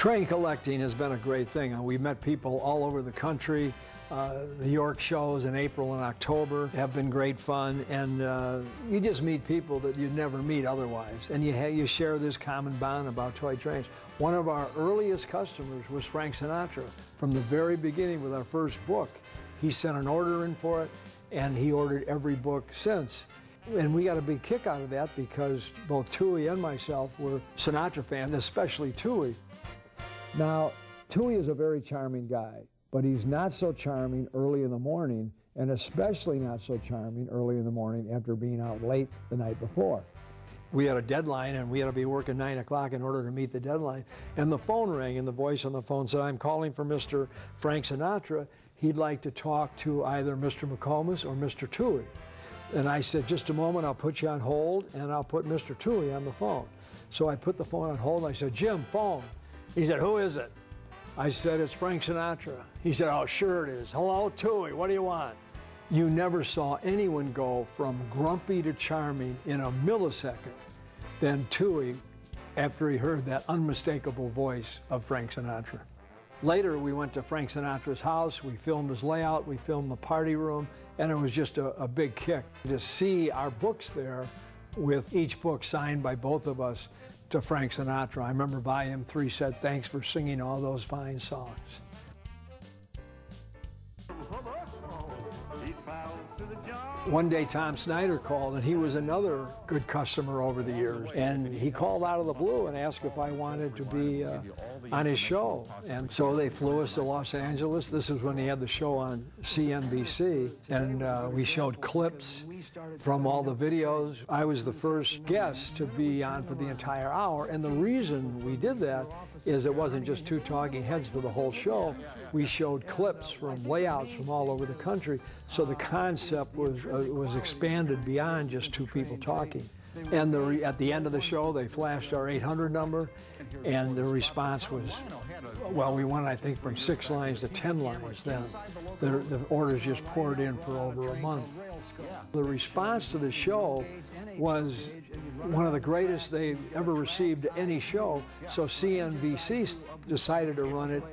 Train collecting has been a great thing. We met people all over the country. The York shows in April and October have been great fun, and you just meet people that you'd never meet otherwise, and you share this common bond about toy trains. One of our earliest customers was Frank Sinatra. From the very beginning with our first book, he sent an order in for it, and he ordered every book since. And we got a big kick out of that because both Tui and myself were Sinatra fans, especially Tui. Now, Tui is a very charming guy, but he's not so charming early in the morning, and especially not so charming early in the morning after being out late the night before. We had a deadline, and we had to be working 9 o'clock in order to meet the deadline. And the phone rang, and the voice on the phone said, "I'm calling for Mr. Frank Sinatra. He'd like to talk to either Mr. McComas or Mr. Tui." And I said, "Just a moment, I'll put you on hold, and I'll put Mr. Tui on the phone." So I put the phone on hold, and I said, "Jim, phone." He said, "Who is it?" I said, "It's Frank Sinatra." He said, "Oh, sure it is. Hello, Tui, what do you want?" You never saw anyone go from grumpy to charming in a millisecond than Tui after he heard that unmistakable voice of Frank Sinatra. Later, we went to Frank Sinatra's house. We filmed his layout. We filmed the party room. And it was just a big kick to see our books there with each book signed by both of us to Frank Sinatra. I remember Volume 3 said, "Thanks for singing all those fine songs." One day Tom Snyder called, and he was another good customer over the years, and he called out of the blue and asked if I wanted to be on his show. And so they flew us to Los Angeles. This is when he had the show on CNBC, and we showed clips from all the videos. I was the first guest to be on for the entire hour, and the reason we did that is it wasn't just two talking heads for the whole show. We showed clips from layouts from all over the country, so the concept was expanded beyond just two people talking. And at the end of the show, they flashed our 800 number, and the response was, well, we went, I think, from 6 lines to 10 lines then. The orders just poured in for over a month. The response to the show was one of the greatest they ever received to any show, so CNBC decided to run it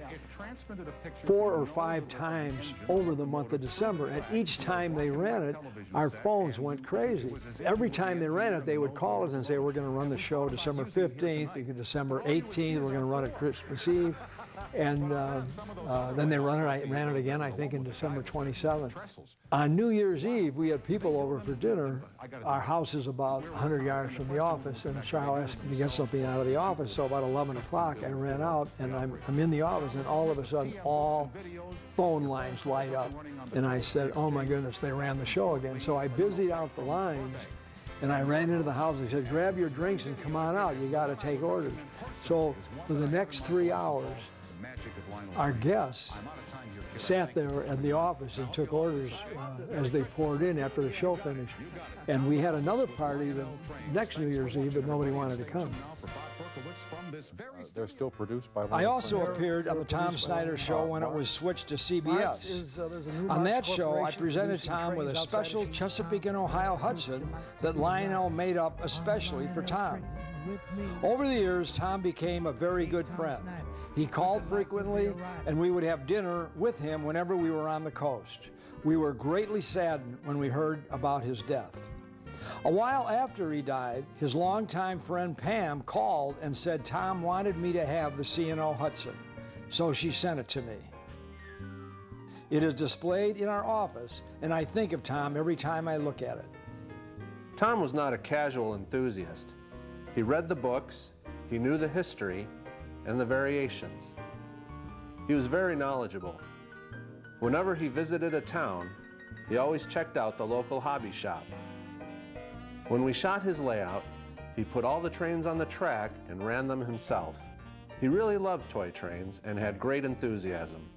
4 or 5 times over the month of December, and each time they ran it, our phones went crazy. Every time they ran it, they would call us and say, "We're going to run the show December 15th, December 18th, we're going to run it Christmas Eve," and then they ran it again, I think, in December 27th. On New Year's Eve, we had people over for dinner. Our house is about 100 yards from the office, and Charles asked me to get something out of the office, so about 11 o'clock I ran out, and I'm in the office, and all of a sudden, all phone lines light up. And I said, "Oh my goodness, they ran the show again." So I busied out the lines, and I ran into the house and said, "Grab your drinks and come on out, you got to take orders." So for the next 3 hours, our guests sat there at the office and took orders as they poured in after the show finished. And we had another party the next New Year's Eve, but nobody wanted to come. They're still produced by... I also appeared on the Tom Snyder Show when it was switched to CBS. On that show, I presented Tom with a special Chesapeake and Ohio Hudson that Lionel made up especially for Tom. Over the years, Tom became a very good friend. He called frequently, and we would have dinner with him whenever we were on the coast. We were greatly saddened when we heard about his death. A while after he died, his longtime friend Pam called and said Tom wanted me to have the C&O Hudson, so she sent it to me. It is displayed in our office, and I think of Tom every time I look at it. Tom was not a casual enthusiast. He read the books, he knew the history, and the variations. He was very knowledgeable. Whenever he visited a town, he always checked out the local hobby shop. When we shot his layout, he put all the trains on the track and ran them himself. He really loved toy trains and had great enthusiasm.